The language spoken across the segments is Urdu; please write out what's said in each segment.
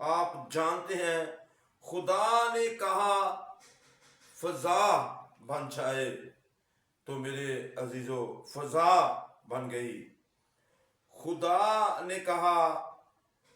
آپ جانتے ہیں خدا نے کہا فضا بن جائے تو میرے عزیزو فضا بن گئی. خدا نے کہا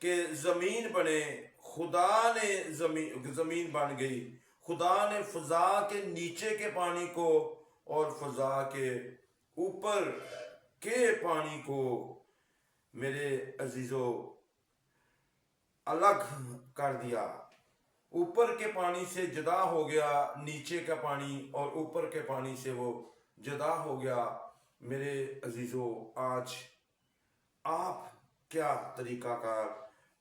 کہ زمین بنے، خدا نے زمین بن گئی. خدا نے فضا کے نیچے کے پانی کو اور فضا کے اوپر کے پانی کو میرے عزیزو الگ کر دیا. اوپر کے پانی سے جدا ہو گیا نیچے کا پانی، اور اوپر کے پانی سے وہ جدا ہو گیا. میرے عزیزو آج آپ کیا طریقہ کار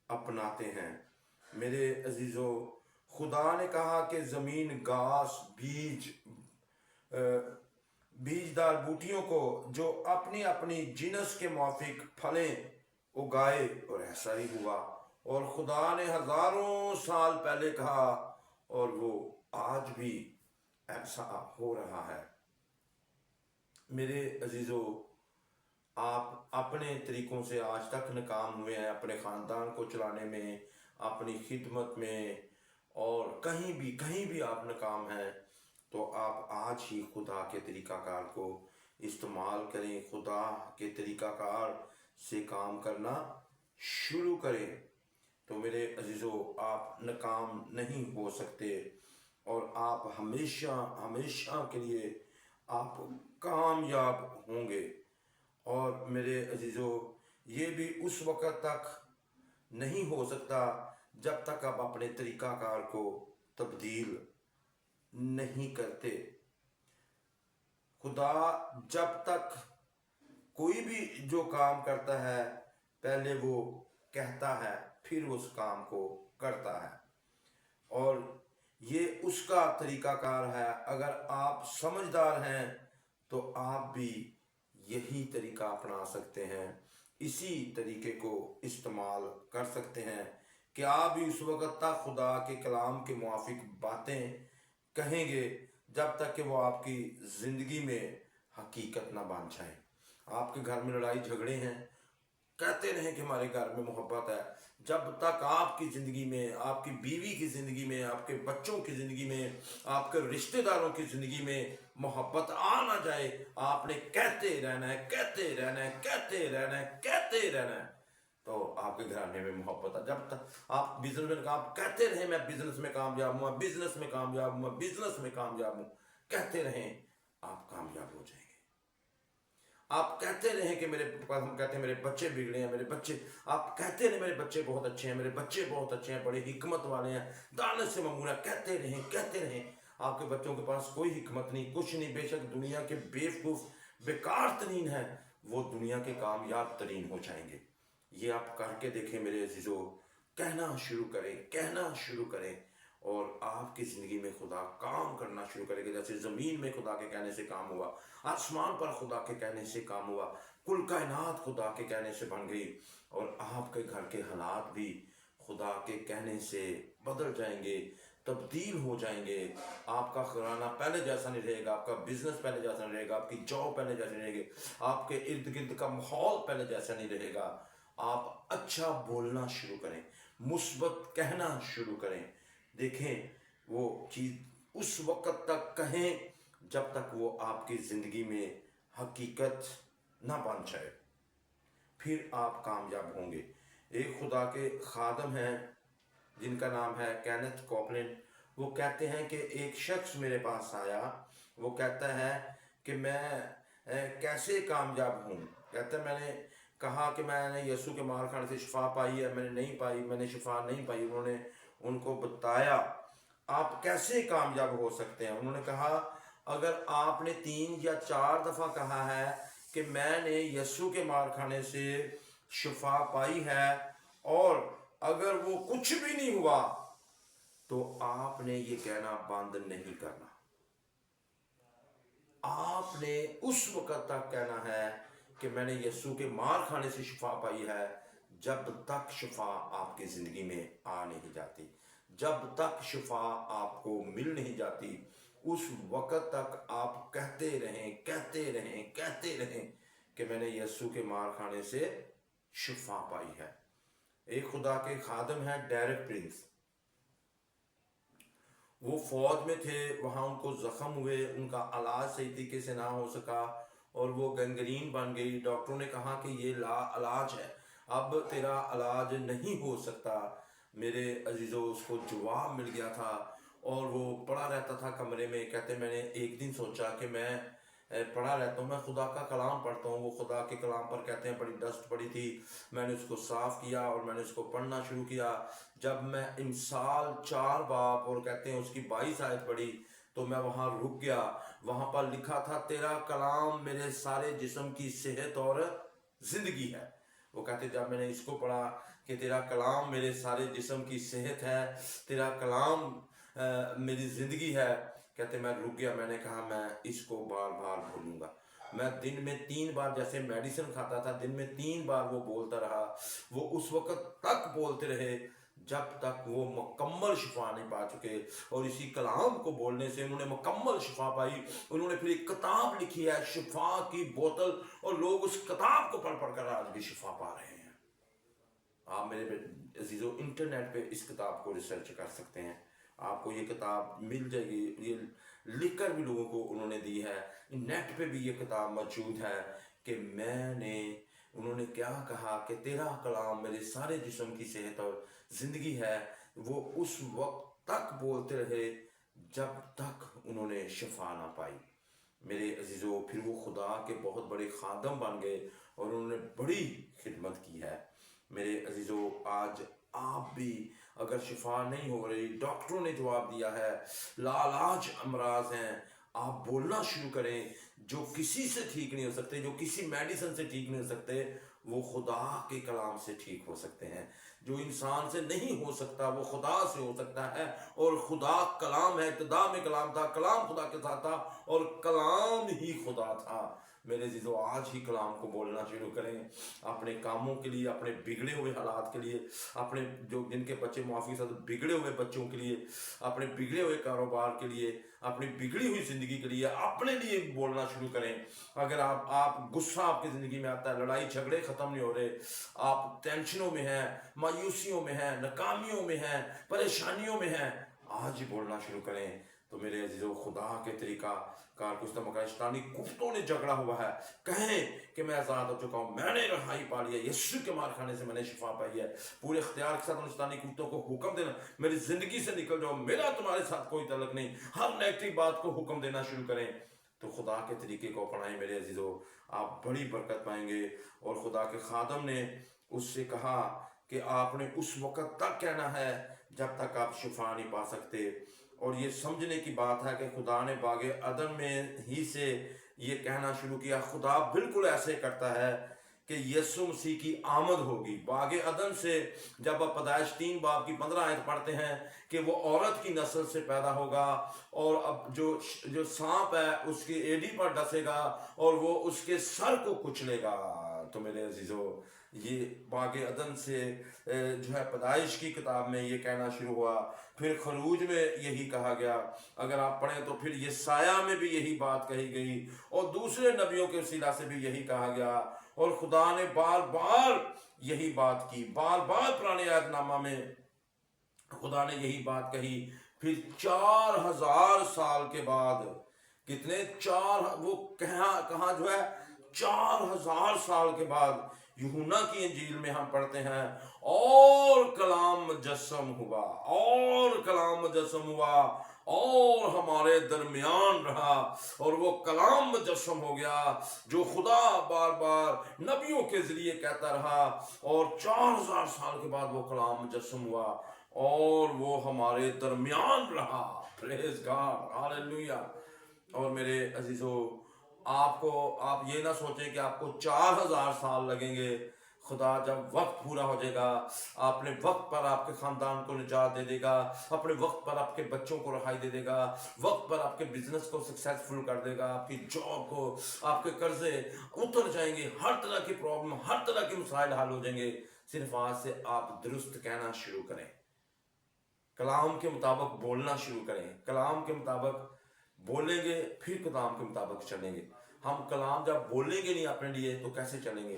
اپناتے ہیں؟ میرے عزیزو خدا نے کہا کہ زمین گھاس بیجدار بوٹیوں کو جو اپنی اپنی جنس کے موافق پھلیں اگائے، اور ایسا ہی ہوا. اور خدا نے ہزاروں سال پہلے کہا اور وہ آج بھی ایسا ہو رہا ہے. میرے عزیزو آپ اپنے طریقوں سے آج تک ناکام ہوئے ہیں، اپنے خاندان کو چلانے میں، اپنی خدمت میں، اور کہیں بھی آپ ناکام ہیں. تو آپ آج ہی خدا کے طریقہ کار کو استعمال کریں، خدا کے طریقہ کار سے کام کرنا شروع کریں. تو میرے عزیزو آپ ناکام نہیں ہو سکتے، اور آپ ہمیشہ کے لیے آپ کامیاب ہوں گے. اور میرے عزیزو یہ بھی اس وقت تک نہیں ہو سکتا جب تک آپ اپنے طریقہ کار کو تبدیل نہیں کرتے. خدا جب تک کوئی بھی جو کام کرتا ہے پہلے وہ کہتا ہے پھر اس کام کو کرتا ہے، اور یہ اس کا طریقہ کار ہے. اگر آپ سمجھدار ہیں تو آپ بھی یہی طریقہ اپنا سکتے ہیں، اسی طریقے کو استعمال کر سکتے ہیں کہ آپ بھی اس وقت تک خدا کے کلام کے موافق باتیں کہیں گے جب تک کہ وہ آپ کی زندگی میں حقیقت نہ بن جائیں. آپ کے گھر میں لڑائی جھگڑے ہیں، کہتے رہیں کہ ہمارے گھر میں محبت ہے. جب تک آپ کی زندگی میں، آپ کی بیوی کی زندگی میں، آپ کے بچوں کی زندگی میں، آپ کے رشتہ داروں کی زندگی میں محبت آ نہ جائے، آپ نے کہتے رہنا ہے، کہتے رہنا ہے، کہتے رہنا ہے، کہتے رہنا ہے. تو آپ کے گھرانے میں محبت ہے. جب تک آپ بزنس میں آپ کہتے رہیں میں بزنس میں کامیاب ہوں، بزنس میں کامیاب ہوں، بزنس میں کامیاب ہوں، کہتے رہیں، آپ کامیاب ہو جائیں گے. آپ کہتے رہیں کہ ہم کہتے ہیں میرے بچے بگڑے ہیں، میرے بچے، آپ کہتے رہیں میرے بچے بہت اچھے ہیں، میرے بچے بہت اچھے ہیں، بڑے حکمت والے ہیں، دانت سے ممون ہیں. کہتے رہیں، کہتے رہیں. آپ کے بچوں کے پاس کوئی حکمت نہیں، کچھ نہیں، بے شک دنیا کے بیوقوف بیکار ترین ہیں، وہ دنیا کے کامیاب ترین ہو جائیں گے. یہ آپ کر کے دیکھیں میرے عزیزو، کہنا شروع کریں، کہنا شروع کریں، اور آپ کی زندگی میں خدا کام کرنا شروع کرے گا. جیسے زمین میں خدا کے کہنے سے کام ہوا، آسمان پر خدا کے کہنے سے کام ہوا، کل کائنات خدا کے کہنے سے بن گئی، اور آپ کے گھر کے حالات بھی خدا کے کہنے سے بدل جائیں گے، تبدیل ہو جائیں گے. آپ کا گھرانہ پہلے جیسا نہیں رہے گا، آپ کا بزنس پہلے جیسا نہیں رہے گا، آپ کی جاب پہلے جیسا نہیں رہے گی، آپ کے ارد گرد کا ماحول پہلے جیسا نہیں رہے گا. آپ اچھا بولنا شروع کریں، مثبت کہنا شروع کریں. دیکھیں وہ چیز اس وقت تک کہیں جب تک وہ آپ کی زندگی میں حقیقت نہ بن جائے، پھر آپ کامیاب ہوں گے. ایک خدا کے خادم ہیں جن کا نام ہے کینتھ کوپلن. وہ کہتے ہیں کہ ایک شخص میرے پاس آیا، وہ کہتا ہے کہ میں کیسے کامیاب ہوں. کہتا ہے میں نے کہا کہ میں نے یسوع کے مار کھانے سے شفا پائی ہے، میں نے نہیں پائی، میں نے شفا نہیں پائی. انہوں نے ان کو بتایا آپ کیسے کامیاب ہو سکتے ہیں. انہوں نے کہا اگر آپ نے 3 یا 4 دفعہ کہا ہے کہ میں نے یسوع کے مار کھانے سے شفا پائی ہے، اور اگر وہ کچھ بھی نہیں ہوا، تو آپ نے یہ کہنا بند نہیں کرنا. آپ نے اس وقت تک کہنا ہے کہ میں نے یسوع کے مار کھانے سے شفا پائی ہے، جب تک شفا آپ کی زندگی میں آ نہیں جاتی، جب تک شفا آپ کو مل نہیں جاتی، اس وقت تک آپ کہتے رہیں، کہتے رہیں، کہتے رہیں کہ میں نے یسوع کے مار کھانے سے شفا پائی ہے. ایک خدا کے خادم ہیں ڈیرک پرنس، وہ فوج میں تھے، وہاں ان کو زخم ہوئے، ان کا علاج صحیح طریقے سے نہ ہو سکا اور وہ گنگرین بن گئی۔ ڈاکٹروں نے کہا کہ یہ علاج ہے، اب تیرا علاج نہیں ہو سکتا۔ میرے عزیزو، اس کو جواب مل گیا تھا اور وہ پڑا رہتا تھا کمرے میں۔ کہتے میں نے ایک دن سوچا کہ میں پڑھا رہتا ہوں، میں خدا کا کلام پڑھتا ہوں، وہ خدا کے کلام پر کہتے ہیں بڑی ڈسٹ پڑی تھی، میں نے اس کو صاف کیا اور میں نے اس کو پڑھنا شروع کیا۔ جب میں امثال 4 باب اور کہتے ہیں اس کی 22 آیت پڑھی تو میں وہاں رک گیا۔ وہاں پر لکھا تھا تیرا کلام میرے سارے جسم کی صحت اور زندگی ہے۔ وہ کہتے جب میں نے اس کو پڑھا کہ تیرا کلام میرے سارے جسم کی صحت ہے، تیرا کلام میری زندگی ہے، کہتے میں رک گیا۔ میں نے کہا میں اس کو بار بار بولوں گا۔ میں دن میں 3 بار جیسے میڈیسن کھاتا تھا، دن میں 3 بار وہ بولتا رہا۔ وہ اس وقت تک بولتے رہے جب تک وہ مکمل شفا نہیں پا چکے، اور اسی کلام کو بولنے سے انہوں نے مکمل شفا پائی۔ انہوں نے پھر ایک کتاب لکھی ہے شفا کی بوتل، اور لوگ اس کتاب کو پڑھ پڑھ کر آج بھی شفا پا رہے ہیں۔ آپ میرے عزیزو انٹرنیٹ پہ اس کتاب کو ریسرچ کر سکتے ہیں، آپ کو یہ کتاب مل جائے گی، یہ لکھ کر بھی لوگوں کو انہوں نے دی ہے، نیٹ پہ بھی یہ کتاب موجود ہے کہ انہوں نے کیا کہا کہ تیرا کلام میرے سارے جسم کی صحت اور زندگی ہے۔ وہ اس وقت تک بولتے رہے جب تک انہوں نے شفا نہ پائی۔ میرے عزیزو، پھر وہ خدا کے بہت بڑے خادم بن گئے اور انہوں نے بڑی خدمت کی ہے۔ میرے عزیزو، آج آپ بھی اگر شفا نہیں ہو رہی، ڈاکٹروں نے جواب دیا ہے لاعلاج امراض ہیں، آپ بولنا شروع کریں۔ جو کسی سے ٹھیک نہیں ہو سکتے، جو کسی میڈیسن سے ٹھیک نہیں ہو سکتے، وہ خدا کے کلام سے ٹھیک ہو سکتے ہیں۔ جو انسان سے نہیں ہو سکتا وہ خدا سے ہو سکتا ہے، اور خدا کلام ہے، ابتدا میں کلام تھا، کلام خدا کے ساتھ تھا اور کلام ہی خدا تھا۔ میرے عزیزو، آج ہی کلام کو بولنا شروع کریں، اپنے کاموں کے لیے، اپنے بگڑے ہوئے حالات کے لیے، اپنے جن کے بچے معافی سے بگڑے ہوئے بچوں کے لیے، اپنے بگڑے ہوئے کاروبار کے لیے، اپنی بگڑی ہوئی زندگی کے لیے، اپنے لیے بولنا شروع کریں۔ اگر آپ غصہ آپ کی زندگی میں آتا ہے، لڑائی جھگڑے ختم نہیں ہو رہے، آپ ٹینشنوں میں ہیں، مایوسیوں میں ہیں، ناکامیوں میں ہیں، پریشانیوں میں ہیں، آج ہی بولنا شروع کریں۔ تو میرے عزیزو، خدا کے طریقہ کار کو استعمال شیطانی کفتوں نے جھگڑا ہوا ہے، کہیں کہ میں آزاد ہو چکا ہوں، میں نے رہائی پا لی ہے، یسوع کے مار کھانے سے میں نے شفا پائی ہے۔ پورے اختیار کے ساتھ شیطانی کفتوں کو حکم دینا، میری زندگی سے نکل جاؤ، میرا تمہارے ساتھ کوئی تعلق نہیں، ہر نیگیٹو بات کو حکم دینا شروع کریں۔ تو خدا کے طریقے کو اپنائیں میرے عزیزو، آپ بڑی برکت پائیں گے۔ اور خدا کے خادم نے اس سے کہا کہ آپ نے اس وقت تک کہنا ہے جب تک آپ شفا نہیں پا سکتے۔ اور یہ سمجھنے کی بات ہے کہ خدا نے باغ عدن میں ہی سے یہ کہنا شروع کیا۔ خدا بالکل ایسے کرتا ہے کہ یسوع مسیح کی آمد ہوگی باغ عدن سے۔ جب آپ پیدائش 3 باب کی 15 آیت پڑھتے ہیں کہ وہ عورت کی نسل سے پیدا ہوگا، اور اب جو سانپ ہے اس کی ایڑی پر ڈسے گا اور وہ اس کے سر کو کچلے گا۔ تو میرے عزیزو، یہ باغ عدن سے جو ہے پیدائش کی کتاب میں یہ کہنا شروع ہوا، پھر خروج میں یہی کہا گیا، اگر آپ پڑھیں تو پھر یسایہ میں بھی یہی بات کہی گئی، اور دوسرے نبیوں کے وسیلہ سے بھی یہی کہا گیا، اور خدا نے بار بار یہی بات کی، بار بار پرانے عہد نامہ میں خدا نے یہی بات کہی۔ پھر 4000 سال کے بعد، کتنے وہ کہاں جو ہے 4000 سال کے بعد یوحنا کی انجیل میں ہم پڑھتے ہیں اور کلام مجسم ہوا، اور کلام مجسم ہوا اور ہمارے درمیان رہا، اور وہ کلام مجسم ہو گیا جو خدا بار بار نبیوں کے ذریعے کہتا رہا، اور 4000 سال کے بعد وہ کلام مجسم ہوا اور وہ ہمارے درمیان رہا۔ پریز گاڈ، ہاللیلویہ۔ اور میرے عزیزو، آپ یہ نہ سوچیں کہ آپ کو 4000 سال لگیں گے۔ خدا جب وقت پورا ہو جائے گا، اپنے وقت پر آپ کے خاندان کو نجات دے دے گا، اپنے وقت پر آپ کے بچوں کو رہائی دے دے گا، وقت پر آپ کے بزنس کو سکسیسفل کر دے گا، آپ کی جاب کو، آپ کے قرضے اتر جائیں گے، ہر طرح کی پرابلم، ہر طرح کے مسائل حل ہو جائیں گے۔ صرف آج سے آپ درست کہنا شروع کریں، کلام کے مطابق بولنا شروع کریں، کلام کے مطابق بولیں گے پھر کلام کے مطابق چلیں گے۔ ہم کلام جب بولیں گے نہیں اپنے لیے تو کیسے چلیں گے؟